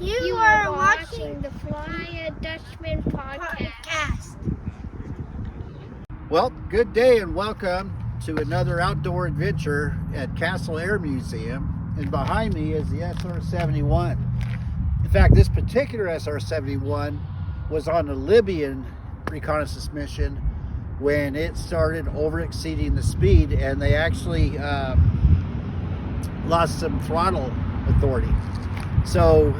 You are watching the Fly a Dutchman podcast. Well, good day and welcome to another outdoor adventure at Castle Air Museum. And behind me is the SR-71. In fact, this particular SR-71 was on a Libyan reconnaissance mission when it started over exceeding the speed, and they actually lost some throttle authority. So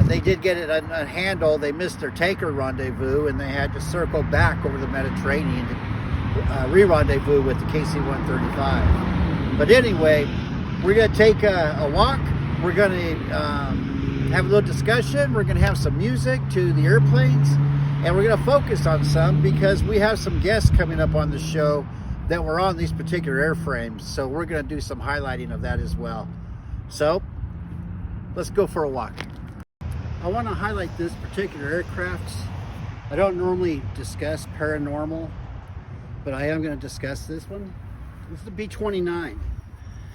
they did get it a handle. They missed their tanker rendezvous, and they had to circle back over the Mediterranean to re-rendezvous with the KC-135. But anyway, we're going to take a walk. We're going to have a little discussion. We're going to have some music to the airplanes, and we're going to focus on some because we have some guests coming up on the show that were on these particular airframes. So we're going to do some highlighting of that as well. So let's go for a walk. I want to highlight this particular aircraft. I don't normally discuss paranormal, but I am going to discuss this one. This is the B-29.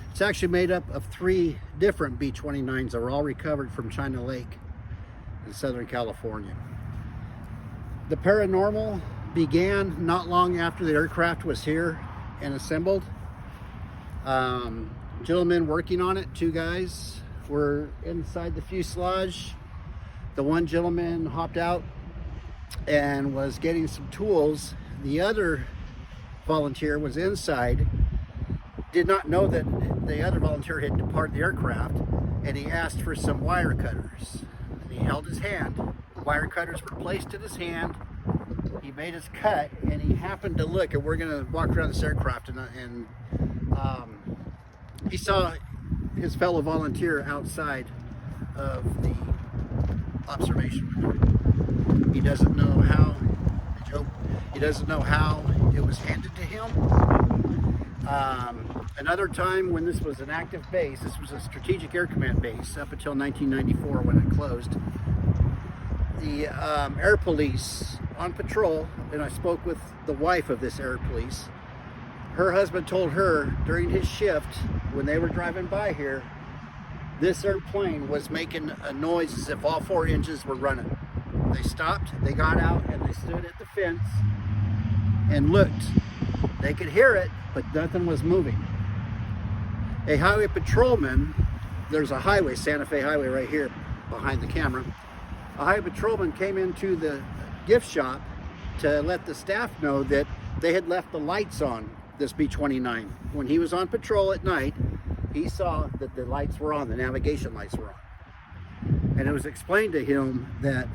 It's actually made up of 3 different B-29s that were all recovered from China Lake in Southern California. The paranormal began not long after the aircraft was here and assembled. Gentlemen working on it, 2 guys, were inside the fuselage. The one gentleman hopped out and was getting some tools. The other volunteer was inside, did not know that the other volunteer had departed the aircraft, and he asked for some wire cutters. And he held his hand. Wire cutters were placed in his hand. He made his cut, and he happened to look, and we're going to walk around this aircraft, and he saw his fellow volunteer outside of the observation room. He doesn't know how, he doesn't know how it was handed to him. Another time when this was an active base, this was a Strategic Air Command base up until 1994 when it closed. The air police on patrol, and I spoke with the wife of this air police. Her husband told her during his shift when they were driving by here, this airplane was making a noise as if all 4 engines were running. They stopped, they got out, and they stood at the fence and looked. They could hear it, but nothing was moving. A highway patrolman, there's a highway, Santa Fe Highway right here behind the camera. A highway patrolman came into the gift shop to let the staff know that they had left the lights on this B-29. When he was on patrol at night, he saw that the lights were on, the navigation lights were on. And it was explained to him that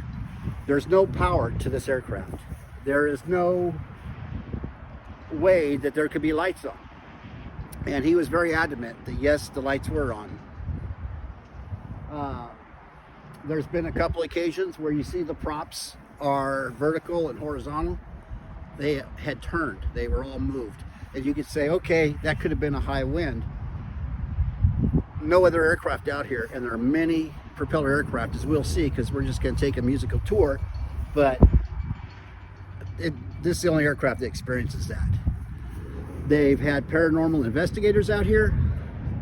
there's no power to this aircraft. There is no way that there could be lights on. And he was very adamant that yes, the lights were on. There's been a couple occasions where you see the props are vertical and horizontal. They had turned, they were all moved. And you could say, okay, that could have been a high wind. No other aircraft out here, and there are many propeller aircraft, as we'll see, because we're just going to take a musical tour, but this is the only aircraft that experiences that. They've had paranormal investigators out here,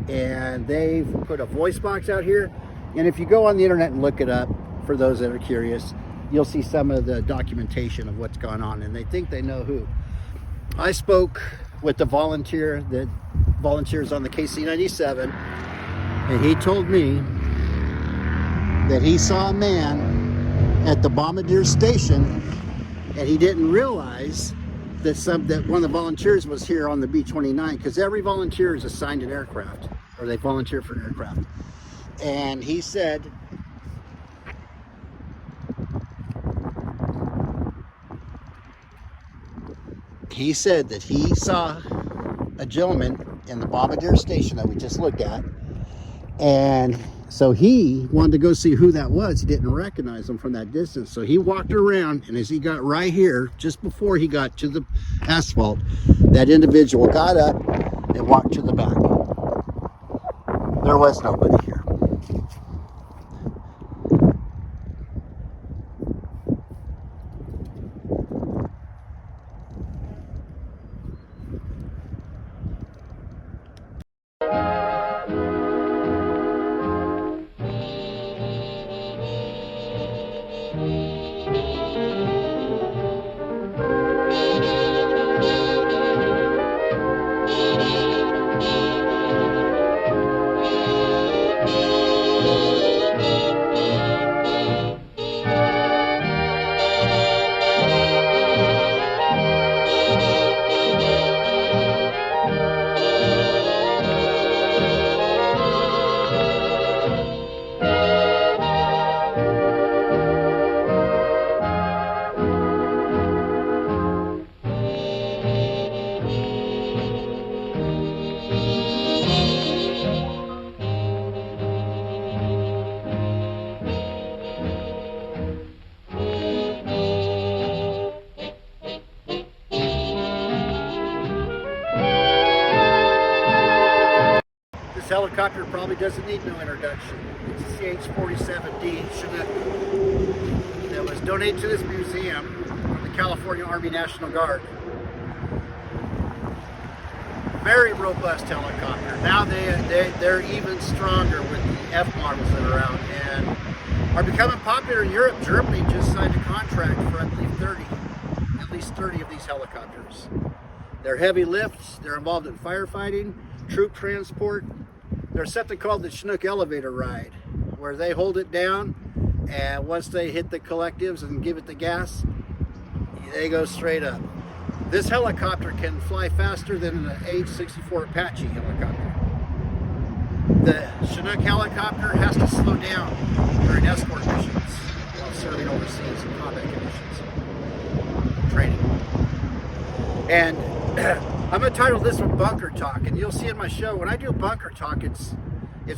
and they've put a voice box out here. And if you go on the internet and look it up, for those that are curious, you'll see some of the documentation of what's gone on, and they think they know who. I spoke with the volunteer that volunteers on the KC-97, and he told me that he saw a man at the Bombardier station, and he didn't realize that one of the volunteers was here on the B-29, because every volunteer is assigned an aircraft, or they volunteer for an aircraft. And he said that he saw a gentleman in the Bombardier station that we just looked at, and so he wanted to go see who that was. He didn't recognize him from that distance, so he walked around, and as he got right here, just before he got to the asphalt, that individual got up and walked to the back. There was nobody here. helicopter probably doesn't need no introduction. It's a CH-47D Chinook that was donated to this museum from the California Army National Guard. Very robust helicopter. Now they're even stronger with the F models that are out and are becoming popular in Europe. Germany just signed a contract for, I believe, at least 30 of these helicopters. They're heavy lifts. They're involved in firefighting, troop transport. There's something called the Chinook elevator ride, where they hold it down, and once they hit the collectives and give it the gas, they go straight up. This helicopter can fly faster than an H-64 Apache helicopter. The Chinook helicopter has to slow down during escort missions while serving overseas in combat conditions. Training. And I'm going to title this one Bunker Talk, and you'll see in my show, when I do Bunker Talk, it's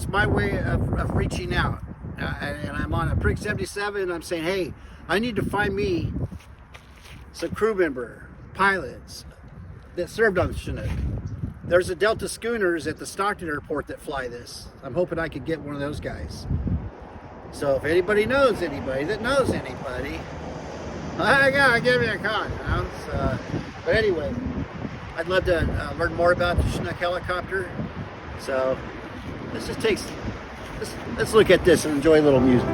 my way of reaching out. And I'm on a Prig 77, and I'm saying, hey, I need to find me some crew member, pilots that served on the Chinook. There's a Delta Schooners at the Stockton Airport that fly this. I'm hoping I could get one of those guys. So if anybody knows anybody that knows anybody, give me a call. You know? But anyway, I'd love to learn more about the Chinook helicopter. So let's look at this and enjoy a little music.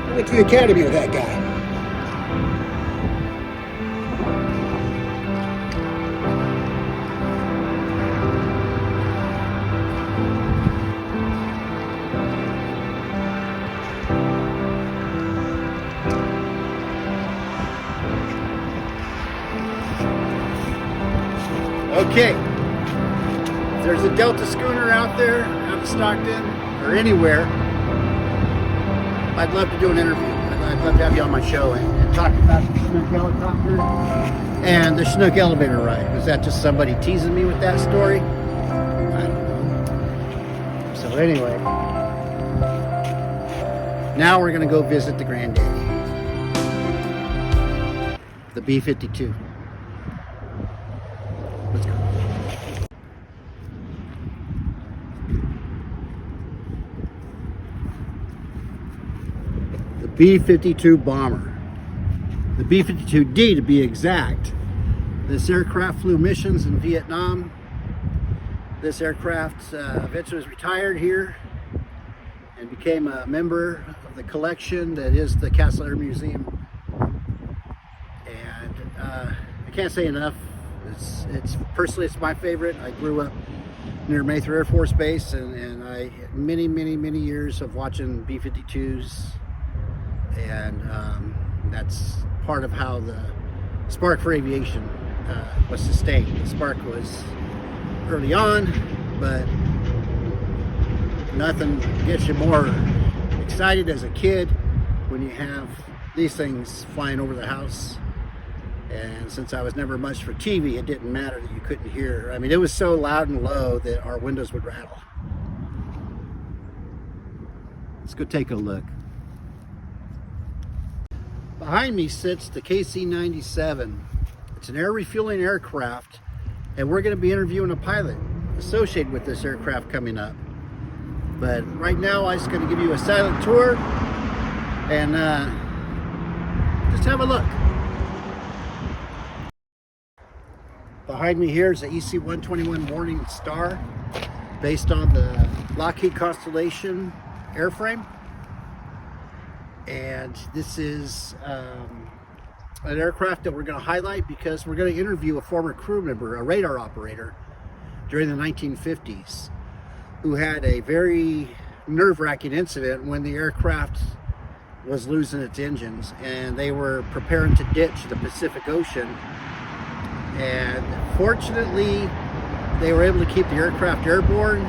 I went to the academy with that guy. Okay, if there's a Delta Schooner out there, out of Stockton, or anywhere, I'd love to do an interview. I'd love to have you on my show and talk about the Chinook helicopter and the Chinook elevator ride. Was that just somebody teasing me with that story? I don't know. So anyway, now we're going to go visit the granddaddy, the B-52. Let's go. The B-52 bomber. The B-52D to be exact. This aircraft flew missions in Vietnam. This aircraft eventually was retired here and became a member of the collection that is the Castle Air Museum. And I can't say enough. It's personally, it's my favorite. I grew up near Mather Air Force Base, and I had many years of watching B-52s, and that's part of how the spark for aviation was sustained. The spark was early on, but nothing gets you more excited as a kid when you have these things flying over the house. And since I was never much for TV, it didn't matter that you couldn't hear. I mean, it was so loud and low that our windows would rattle. Let's go take a look. Behind me sits the KC-97. It's an air refueling aircraft, and we're going to be interviewing a pilot associated with this aircraft coming up. But right now, I'm just going to give you a silent tour and just have a look. Behind me here is the EC-121 Morning Star, based on the Lockheed Constellation airframe. And this is an aircraft that we're going to highlight because we're going to interview a former crew member, a radar operator, during the 1950s who had a very nerve-wracking incident when the aircraft was losing its engines and they were preparing to ditch the Pacific Ocean. And fortunately, they were able to keep the aircraft airborne.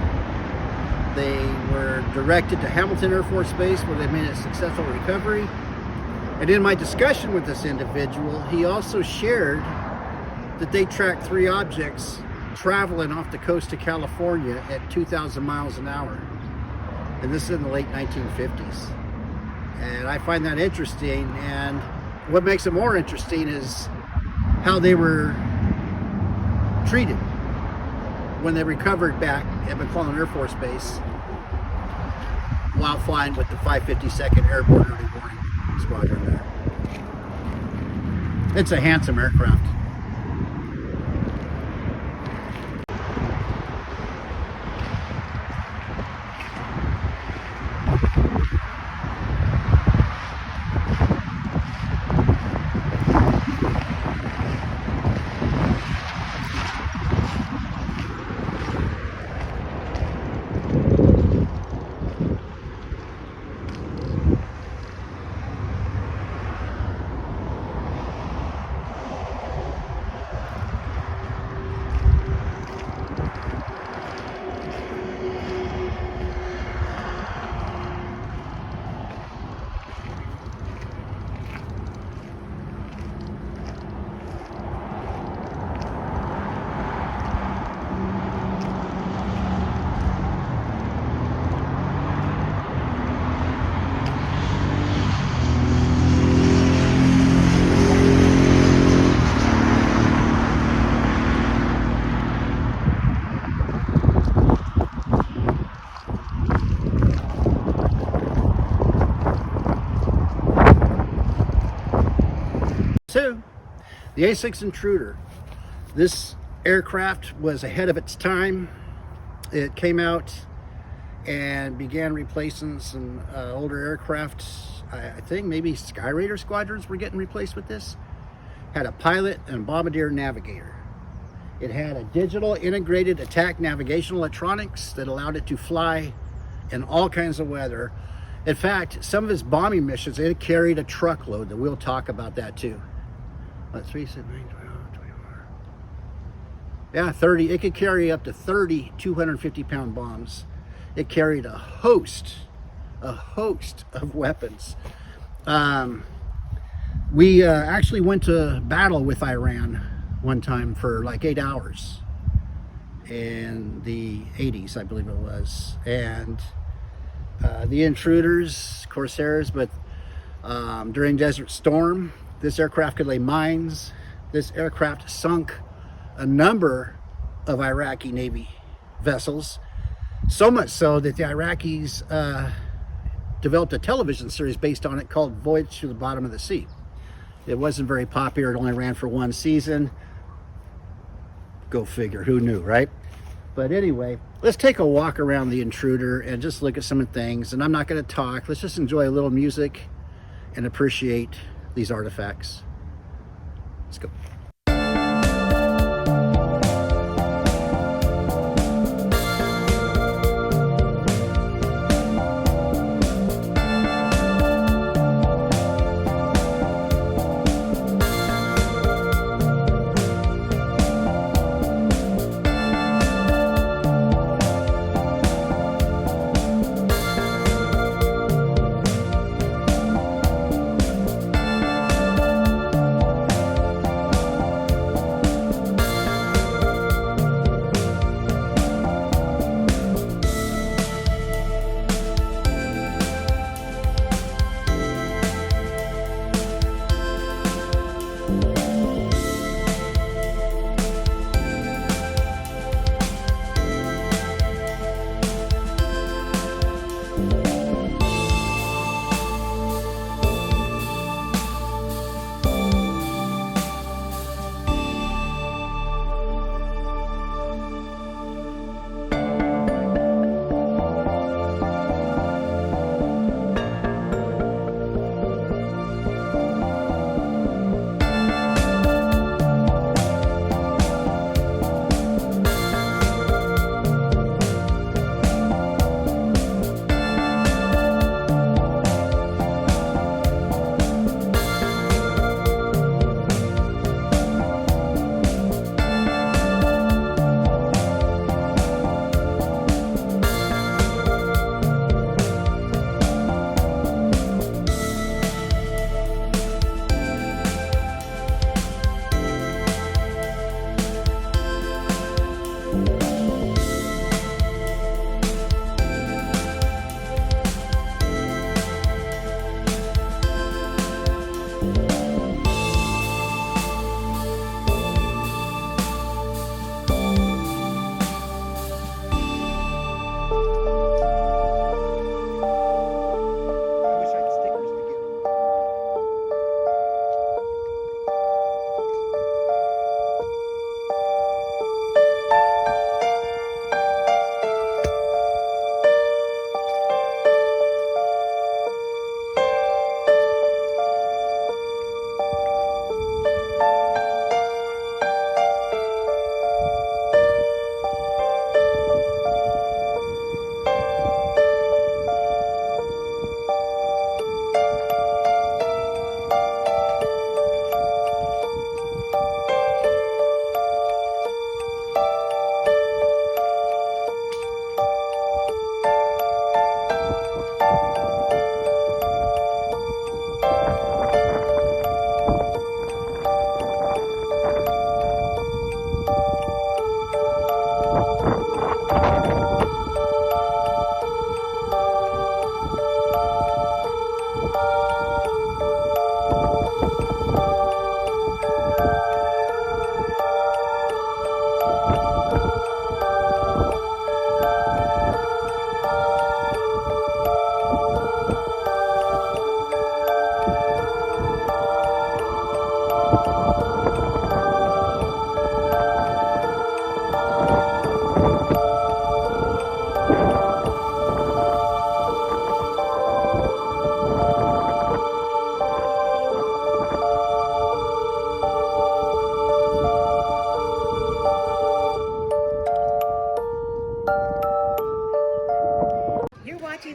They were directed to Hamilton Air Force Base where they made a successful recovery. And in my discussion with this individual, he also shared that they tracked 3 objects traveling off the coast of California at 2,000 miles an hour. And this is in the late 1950s. And I find that interesting. And what makes it more interesting is how they were treated when they recovered back at McClellan Air Force Base while flying with the 552nd Airborne Early Warning Squadron there. It's a handsome aircraft. The A-6 Intruder. This aircraft was ahead of its time. It came out and began replacing some older aircraft. I think maybe Skyraider squadrons were getting replaced with this. Had a pilot and bombardier navigator. It had a digital integrated attack navigation electronics that allowed it to fly in all kinds of weather. In fact, some of its bombing missions, it carried a truckload, that we'll talk about that too. 3, 7, 9, 12, 24. Yeah, 30. It could carry up to 30 250-pound bombs. It carried a host of weapons. We actually went to battle with Iran one time for like 8 hours in the 80s, I believe it was. And the Intruders, Corsairs, but during Desert Storm, this aircraft could lay mines. This aircraft sunk a number of Iraqi Navy vessels, so much so that the Iraqis developed a television series based on it called Voyage to the Bottom of the Sea. It wasn't very popular. It only ran for 1 season. Go figure, who knew, right? But anyway, let's take a walk around the Intruder and just look at some of the things. And I'm not going to talk. Let's just enjoy a little music and appreciate these artifacts. Let's go.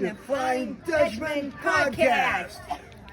the Flying Dutchman podcast.